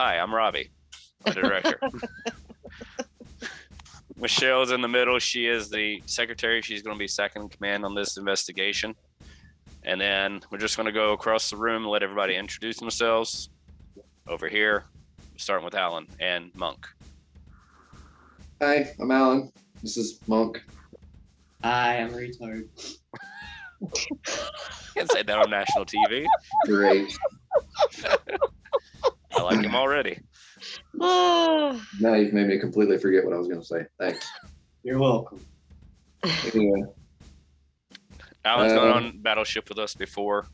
Hi, I'm Robbie, the director. Michelle's in the middle. She is the secretary. She's going to be second in command on this investigation. And then we're just going to go across the room and let everybody introduce themselves. Over here, starting with Alan and Monk. Hi, I'm Alan. This is Monk. Hi, I'm retard. Can't say that on national TV. Great. I like him already. Now you've made me completely forget what I was going to say. Thanks. You're welcome. Anyway, Alan's gone on Battleship with us before.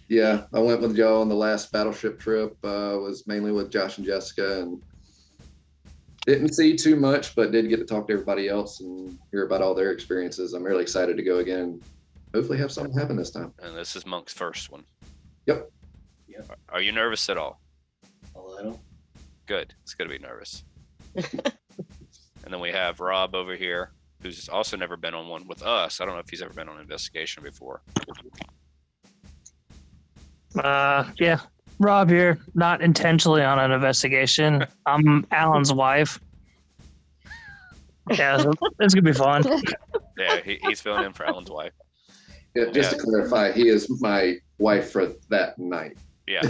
yeah, I went with Joe on the last Battleship trip. Was mainly with Josh and Jessica, and didn't see too much, but did get to talk to everybody else and hear about all their experiences. I'm really excited to go again. Hopefully have something happen this time. And this is Monk's first one. Yep. Are you nervous at all? A little. Good. It's good to be nervous. And then we have Rob over here, who's also never been on one with us. I don't know if he's ever been on an investigation before. Yeah. Rob here, not intentionally on an investigation. I'm Alan's wife. Yeah, so it's gonna be fun. Yeah, he's filling in for Alan's wife. Yeah, just to clarify, he is my wife for that night. Yeah.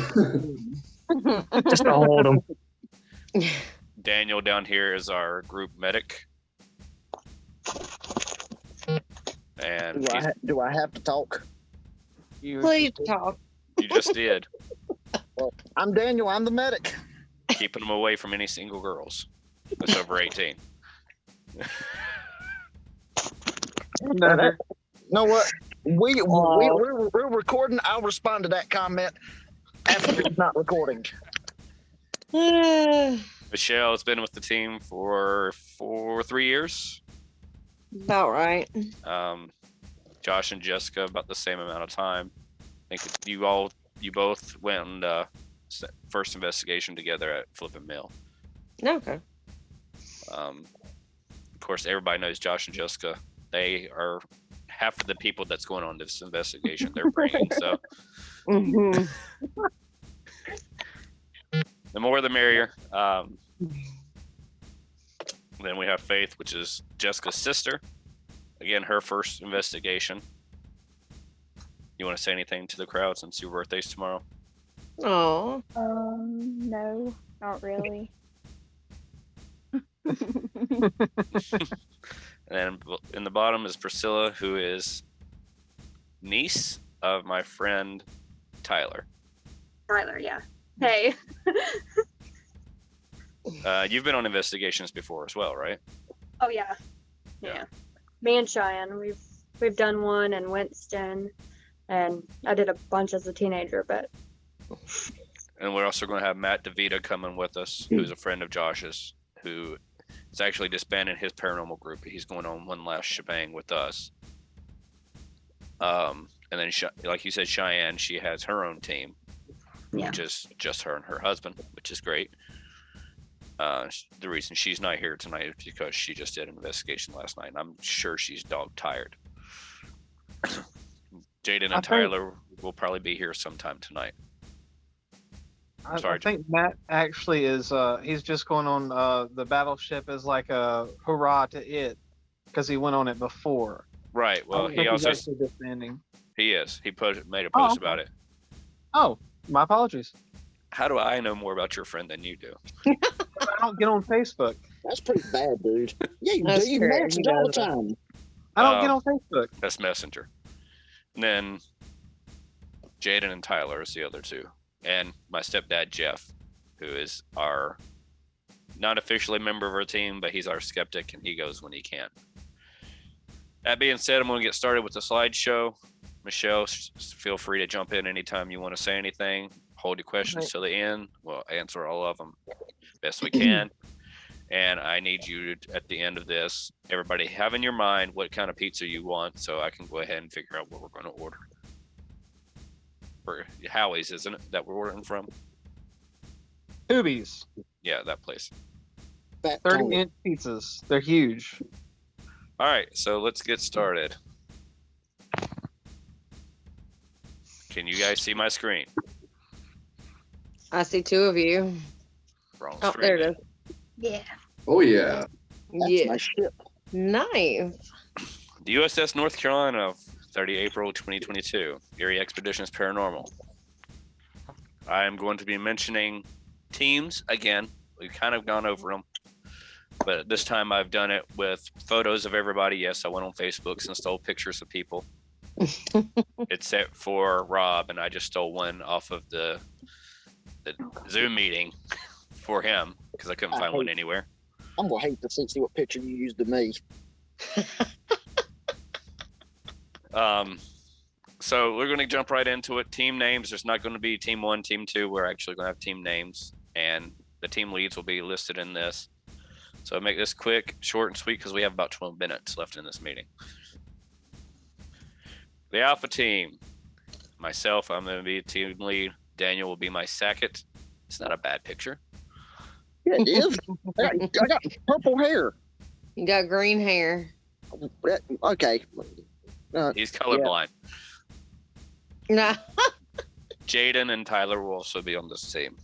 Just to hold him. Daniel down here is our group medic. And Do I have to talk? Please talk. you just did. Well, I'm Daniel. I'm the medic. Keeping them away from any single girls that's over 18. You know what? We're recording. I'll respond to that comment after it's not recording. Michelle has been with the team for 3 years. About right. Josh and Jessica about the same amount of time. I think you both went on first investigation together at Flippin' Mill. Okay. Of course, everybody knows Josh and Jessica. They are half of the people that's going on this investigation they're bringing. So Mm-hmm. the more the merrier. Then we have Faith, which is Jessica's sister. Again, her first investigation. You want to say anything to the crowd since your birthday's tomorrow? Oh. No, not really. And in the bottom is Priscilla, who is niece of my friend Tyler. Tyler, yeah. Hey. You've been on investigations before as well, right? Oh yeah. Yeah. Me and Cheyenne, we've done one in Winston, and I did a bunch as a teenager, but. And we're also going to have Matt DeVita coming with us, who's a friend of Josh's, who is actually disbanding his paranormal group. He's going on one last shebang with us. And then, like you said, Cheyenne, she has her own team, which is just her and her husband, which is great. The reason she's not here tonight is because she just did an investigation last night, and I'm sure she's dog tired. Jaden and Tyler will probably be here sometime tonight. I think Matt actually is he's just going on the Battleship as like a hurrah to it because he went on it before. Right. Well, he also disbanding. He is. He made a post about it. Oh, my apologies. How do I know more about your friend than you do? I don't get on Facebook. That's pretty bad, dude. Yeah, you That's do. You true. message all the time. I don't get on Facebook. That's Messenger. And then Jaden and Tyler is the other two. And my stepdad, Jeff, who is our not officially member of our team, but he's our skeptic and he goes when he can. That being said, I'm going to get started with the slideshow. Michelle, feel free to jump in anytime you want to say anything. Hold your questions till the end. We'll answer all of them best we can. And I need you to, at the end of this, everybody have in your mind what kind of pizza you want so I can go ahead and figure out what we're going to order. For Howie's, isn't it, that we're ordering from? Hoobies. Yeah, that place. 30-inch pizzas. They're huge. All right, so let's get started. Can you guys see my screen? I see two of you. Wrong Oh, there it stream. is. Yeah. Oh yeah. That's Yeah. my ship. Nice. The USS North Carolina, 30 April 2022. Erie Expeditions Paranormal. I am going to be mentioning teams again. We've kind of gone over them, but this time I've done it with photos of everybody. Yes, I went on Facebook and stole pictures of people. Except for Rob, and I just stole one off of the Zoom meeting for him because I couldn't find one anywhere. I'm gonna hate to see what picture you used of me. So we're going to jump right into it. Team names. There's not going to be team 1, team 2. We're actually going to have team names, and the team leads will be listed in this. So make this quick, short, and sweet because we have about 12 minutes left in this meeting. The Alpha team. Myself, I'm going to be team lead. Daniel will be my second. It's not a bad picture. Yeah, it is. I got purple hair. You got green hair. Okay. He's colorblind. Nah. Jaden and Tyler will also be on this team.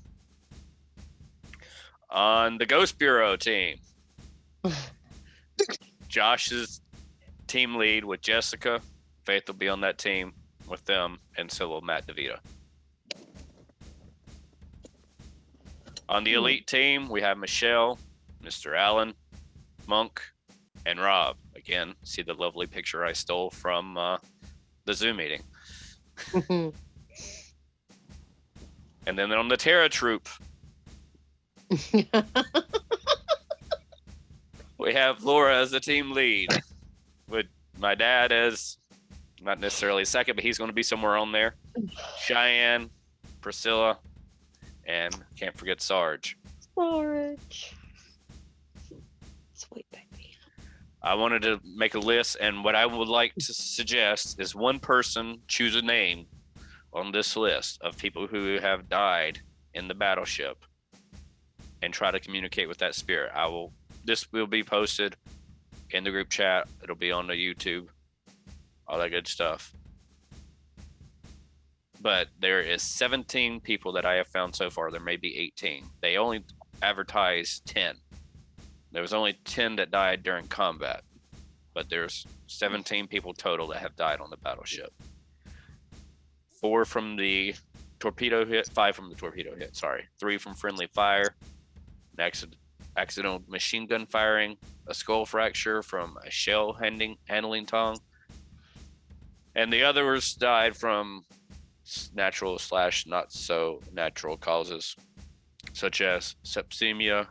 On the Ghost Bureau team, Josh is team lead with Jessica. Faith will be on that team with them, and so will Matt DeVita. On the Elite team, we have Michelle, Mr. Allen, Monk, and Rob. Again, see the lovely picture I stole from the Zoom meeting. And then on the Terra Troop, we have Laura as the team lead, with my dad as not necessarily second, but he's going to be somewhere on there. Cheyenne, Priscilla, and can't forget Sarge. Sarge. Sweet baby. I wanted to make a list, and what I would like to suggest is one person choose a name on this list of people who have died in the battleship and try to communicate with that spirit. This will be posted in the group chat. It'll be on the YouTube, all that good stuff. But there is 17 people that I have found so far. There may be 18. They only advertised 10. There was only 10 that died during combat, but there's 17 people total that have died on the battleship. 4 from the torpedo hit, 5 from the torpedo hit, sorry. 3 from friendly fire, an accidental machine gun firing, a skull fracture from a shell handling tongue, and the others died from natural / not so natural causes, such as sepsemia,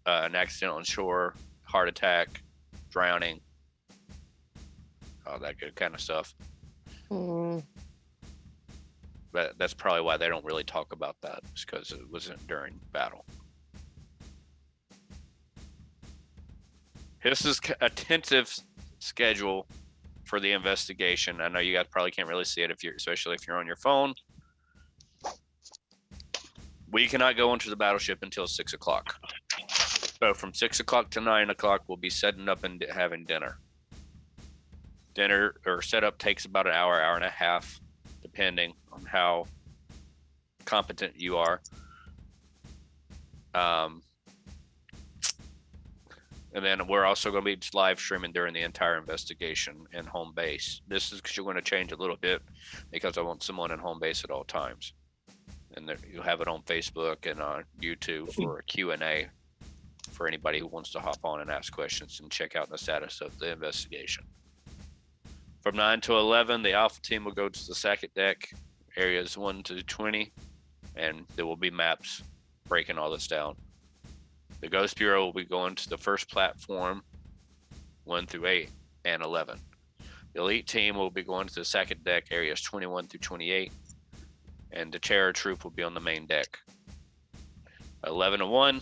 an accident on shore, heart attack, drowning, all that good kind of stuff. But that's probably why they don't really talk about that, is because it wasn't during battle. This is a tentative schedule for the investigation. I know you guys probably can't really see it especially if you're on your phone. We cannot go into the battleship until 6 o'clock. So from 6 o'clock to 9 o'clock, we'll be setting up and having dinner. Dinner or setup takes about an hour and a half, depending on how competent you are. And then we're also going to be live streaming during the entire investigation in home base. This is going to change a little bit because I want someone in home base at all times. And you'll have it on Facebook and on YouTube for a Q&A for anybody who wants to hop on and ask questions and check out the status of the investigation. From 9 to 11, the Alpha team will go to the second deck, areas 1 to 20, and there will be maps breaking all this down. The Ghost Bureau will be going to the first platform, 1 through 8 and 11. The Elite team will be going to the second deck, areas 21 through 28, and the Terror Troop will be on the main deck. 11 to 1,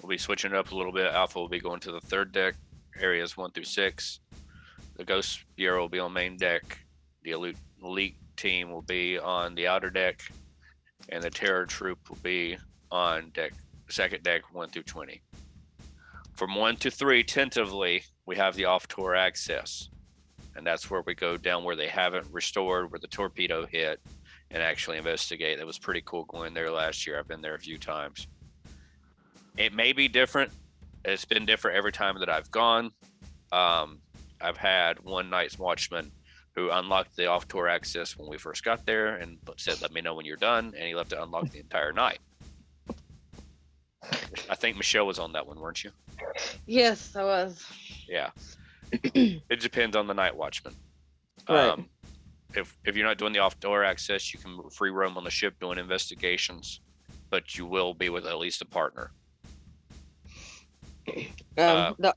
we'll be switching it up a little bit. Alpha will be going to the third deck, areas 1 through 6. The Ghost Bureau will be on main deck. The Elite team will be on the outer deck, and the Terror Troop will be on second deck 1 through 20. From 1 to 3, tentatively, we have the off-tour access, and that's where we go down where they haven't restored, where the torpedo hit, and actually investigate. That was pretty cool going there last year. I've been there a few times. It may be different. It's been different every time that I've gone. I've had one night's watchman who unlocked the off-tour access when we first got there and said, "Let me know when you're done," and he left it unlocked the entire night. I think Michelle was on that one, weren't you? Yes, I was. Yeah. It depends on the night watchman. Right. If you're not doing the off-door access, you can free roam on the ship doing investigations, but you will be with at least a partner. I'm go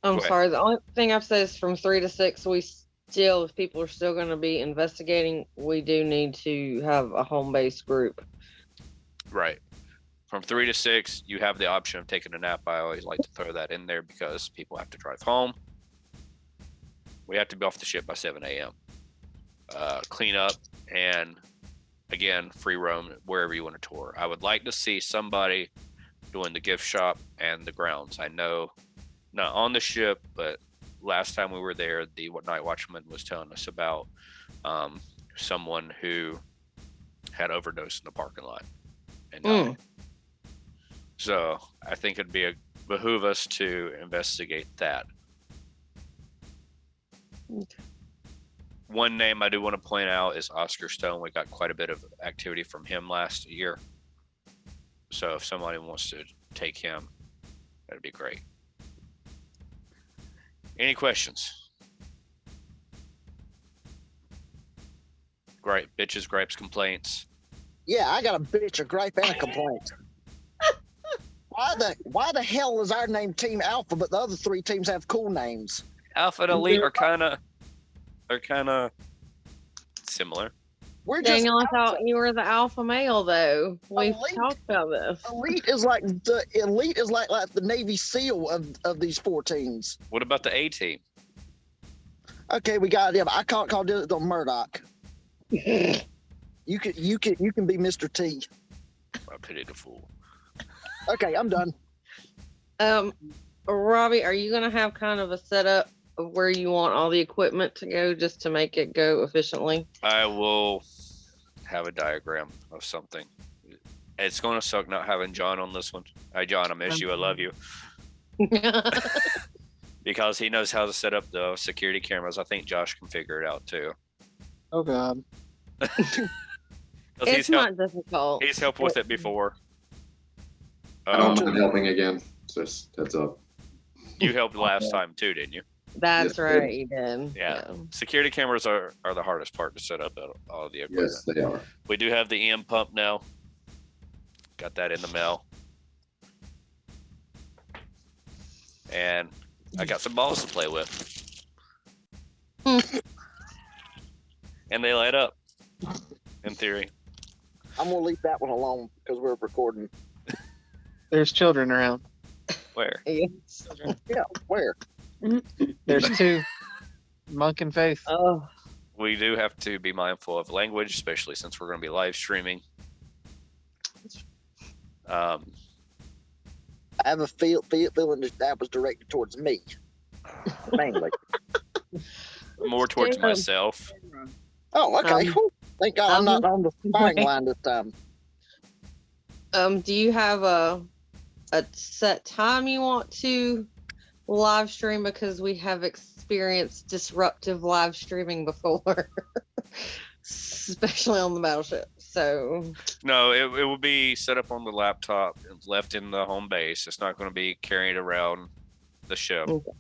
ahead. sorry. The only thing I've said is from 3 to 6. We still, if people are still going to be investigating, we do need to have a home-based group. Right. From 3 to 6, you have the option of taking a nap. I always like to throw that in there because people have to drive home. We have to be off the ship by 7 a.m. Clean up and, again, free roam wherever you want to tour. I would like to see somebody doing the gift shop and the grounds. I know, not on the ship, but last time we were there, the night watchman was telling us about someone who had overdosed in the parking lot and died. So I think it'd behoove us to investigate that. Okay. One name I do want to point out is Oscar Stone. We got quite a bit of activity from him last year. So if somebody wants to take him, that'd be great. Any questions? Great. Bitches, gripes, complaints. Yeah, I got a bitch, a gripe, and a complaint. Why the hell is our name Team Alpha, but the other 3 teams have cool names? Alpha and Elite are kind of similar. We're just Daniel, I thought you were the alpha male, though. We've Elite. talked about this. Elite is like the Navy SEAL of these 4 teams. What about the A team? Okay, we got it. I can't call it on Murdoch. You can be Mr. T. I pity the fool. Okay, I'm done. Robbie, are you gonna have kind of a setup of where you want all the equipment to go just to make it go efficiently? I will have a diagram of something. It's going to suck not having John on this one. Hi, John. I miss you. I love you. Because he knows how to set up the security cameras. I think Josh can figure it out too. Oh God. It's not difficult. He's helped with it before. I don't mind helping again. Just heads up. You helped last time too, didn't you? That's Yes, right, you did. Yeah. Security cameras are the hardest part to set up all of the equipment. Yes, they are. We do have the EM pump now. Got that in the mail. And I got some balls to play with. And they light up, in theory. I'm gonna leave that one alone because we're recording. There's children around. Where? Yes. Yeah, where? There's 2. Monk and Faith. Oh, We do have to be mindful of language, especially since we're going to be live streaming. I have a feeling that was directed towards me, mainly. More towards Damn. myself. Oh, okay. Whew. Thank God I'm not on the firing wait. line this time. do you have a set time you want to live stream? Because we have experienced disruptive live streaming before, especially on the battleship. So No, it will be set up on the laptop and left in the home base. It's not going to be carried around the ship. Okay.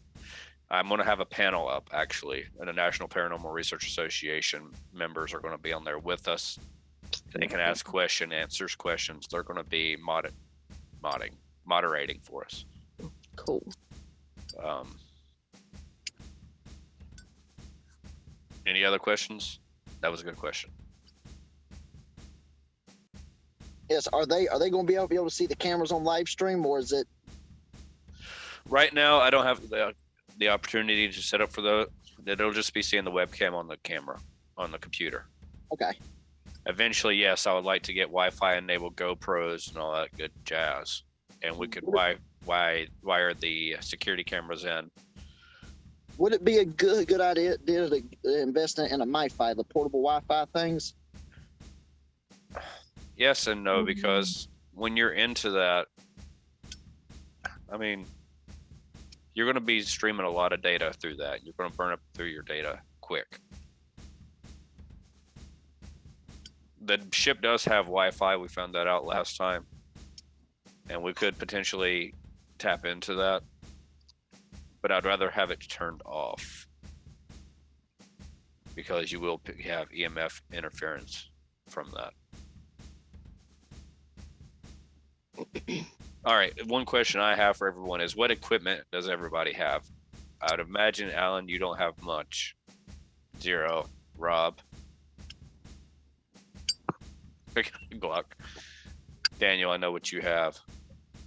I'm going to have a panel up, actually, and the National Paranormal Research Association members are going to be on there with us. They can ask questions, answers questions. They're going to be moderating for us. cool. Any other questions? That was a good question. Yes, are they going to be able to see the cameras on live stream, or is it? Right now, I don't have the opportunity to set up for the. It'll just be seeing the webcam on the camera on the computer. Okay. Eventually, yes, I would like to get Wi-Fi enabled GoPros and all that good jazz, and we could wire the security cameras in. Would it be a good idea to invest in a MiFi, the portable Wi-Fi things? Yes and no, because when you're into that, I mean, you're going to be streaming a lot of data through that. You're going to burn up through your data quick. The ship does have Wi-Fi. We found that out last time, and we could potentially tap into that, but I'd rather have it turned off because you will have EMF interference from that. All right, one question I have for everyone is, what equipment does everybody have? I'd imagine, Alan, you don't have much. 0. Rob. Glock. Daniel, I know what you have.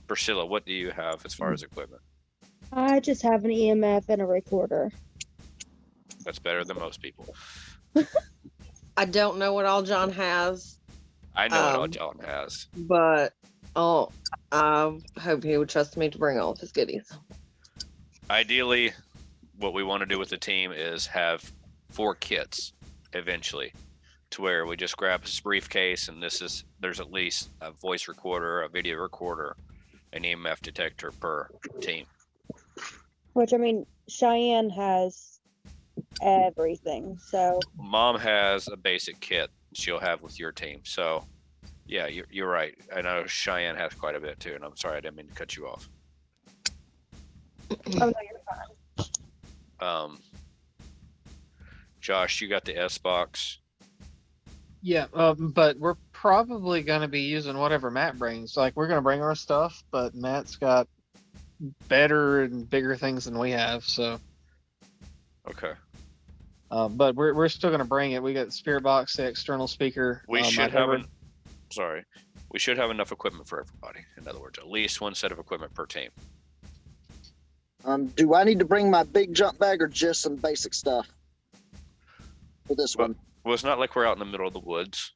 Priscilla, what do you have as far as equipment? I just have an EMF and a recorder. That's better than most people. I don't know what all John has, I know what all John has. but I hope he would trust me to bring all of his goodies. Ideally, what we want to do with the team is have 4 kits eventually, to where we just grab this briefcase and there's at least a voice recorder, a video recorder, an EMF detector per team. Which, I mean, Cheyenne has everything. So Mom has a basic kit she'll have with your team. So, yeah, you're right. I know Cheyenne has quite a bit too, and I'm sorry I didn't mean to cut you off. oh no, you're fine. Josh, you got the S box. Yeah, but we're probably going to be using whatever Matt brings. Like, we're going to bring our stuff, but Matt's got better and bigger things than we have. So, Okay. but we're still going to bring it. We got the spirit box, the external speaker. We should I've have never- we should have enough equipment for everybody. In other words, at least one set of equipment per team. Do I need to bring my big jump bag or just some basic stuff for this Well, one? Well, it's not like we're out in the middle of the woods.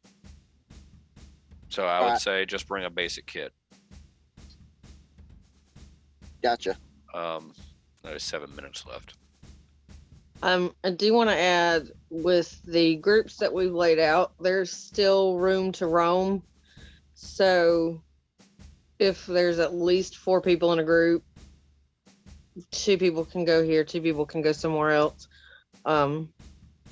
So I would Right. say just bring a basic kit. Gotcha. There's 7 minutes left. I do want to add, with the groups that we've laid out, there's still room to roam. So if there's at least 4 people in a group, 2 people can go here, 2 people can go somewhere else.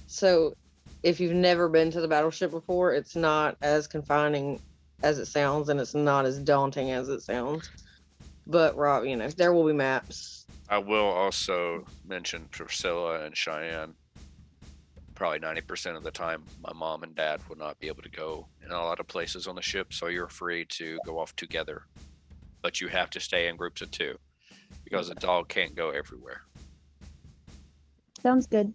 So if you've never been to the battleship before, it's not as confining as it sounds, and it's not as daunting as it sounds. But Rob, there will be maps. I will also mention Priscilla and Cheyenne. Probably 90% of the time, my mom and dad would not be able to go in a lot of places on the ship, so you're free to go off together. But you have to stay in groups of 2 because a dog can't go everywhere. Sounds good.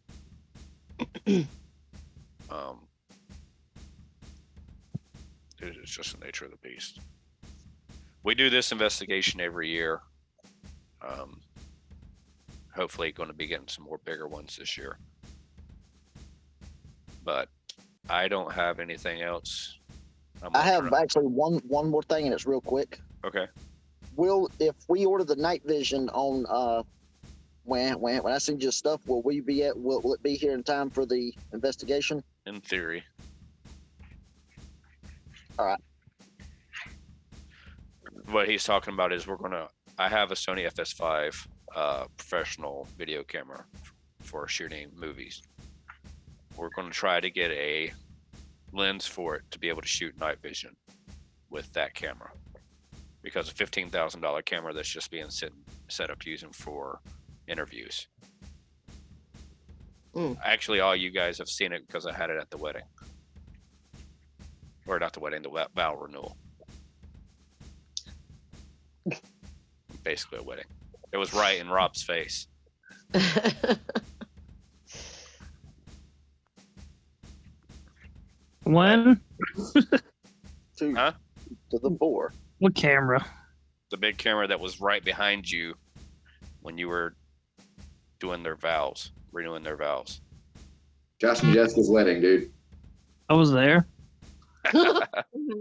It's just the nature of the beast. We do this investigation every year. Hopefully going to be getting some more bigger ones this year. But I don't have anything else. I have actually one more thing, and it's real quick. Okay. If we order the night vision on when I send you stuff, will it be here in time for the investigation? In theory. All right. What he's talking about is I have a Sony FS5 professional video camera for shooting movies. We're going to try to get a lens for it to be able to shoot night vision with that camera, because a $15,000 camera that's just being set up using for interviews. Actually, all you guys have seen it because I had it at the wedding. Or not the wedding, the vow renewal. Basically a wedding. It was right in Rob's face. When? Huh? To the 4. What camera? The big camera that was right behind you when you were doing their vows, renewing their vows. Josh and Jessica's wedding, dude. I was there. The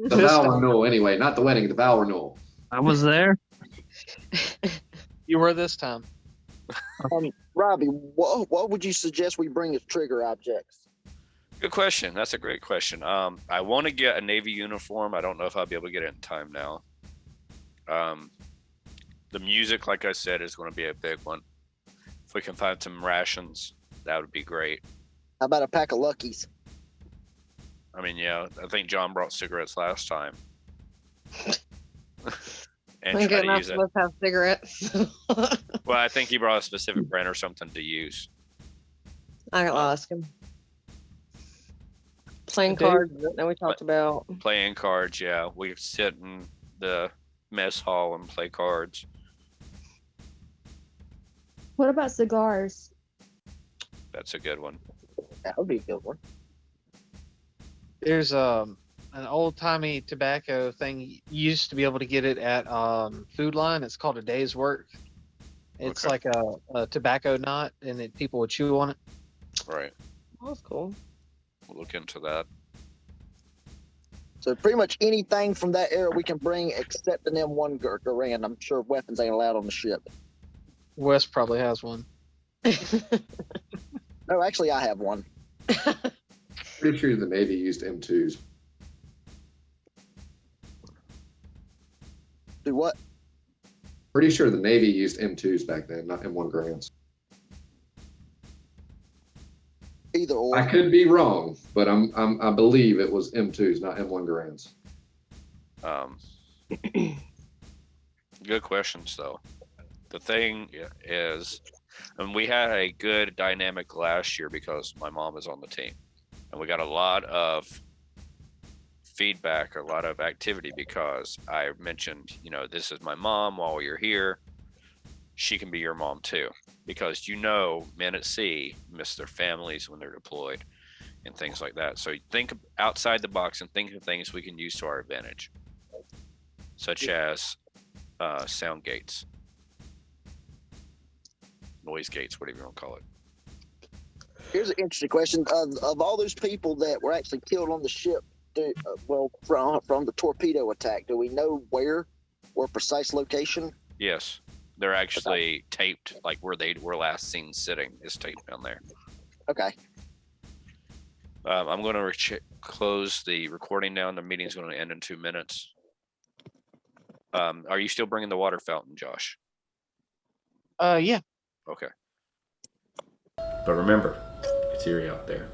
vow renewal, anyway, not the wedding, the vow renewal. I was there. You were this time. Robbie, what would you suggest we bring as trigger objects? Good question. That's a great question. I want to get a Navy uniform. I don't know if I'll be able to get it in time now. The music, like I said, is going to be a big one. If we can find some rations, that would be great. How about a pack of Luckies? I mean, yeah, I think John brought cigarettes last time. And I'm try getting to not use it. supposed to have cigarettes. Well, I think he brought a specific brand or something to use. I'll ask him. Playing Dude. cards that we talked about. Playing cards, yeah. We sit in the mess hall and play cards. What about cigars? That's a good one. That would be a good one. There's an old timey tobacco thing. You used to be able to get it at Food Line. It's called a day's work. It's Okay. like a tobacco knot, and people would chew on it. Right. Oh, that's cool. We'll look into that. So pretty much anything from that era we can bring except an M1 Garand. I'm sure weapons ain't allowed on the ship. Wes probably has one. No, actually, I have one. Pretty sure the Navy used M2s. Do what? Pretty sure the Navy used M2s back then, not M1 Grands. Either or. I could be wrong, but I believe it was M2s, not M1 Grands. Good questions, though. The thing is, and we had a good dynamic last year because my mom is on the team, and we got a lot of feedback, a lot of activity because I mentioned, this is my mom while you're here. She can be your mom too, because men at sea miss their families when they're deployed and things like that. So think outside the box and think of things we can use to our advantage, such as sound gates, noise gates, whatever you want to call it. Here's an interesting question. Of all those people that were actually killed on the ship, from the torpedo attack, do we know where or precise location? Yes, they're actually taped, like where they were last seen sitting is taped down there. Okay. I'm going to close the recording down. The meeting's going to end in 2 minutes. Are you still bringing the water fountain, Josh? Yeah. Okay. But remember, it's eerie out there.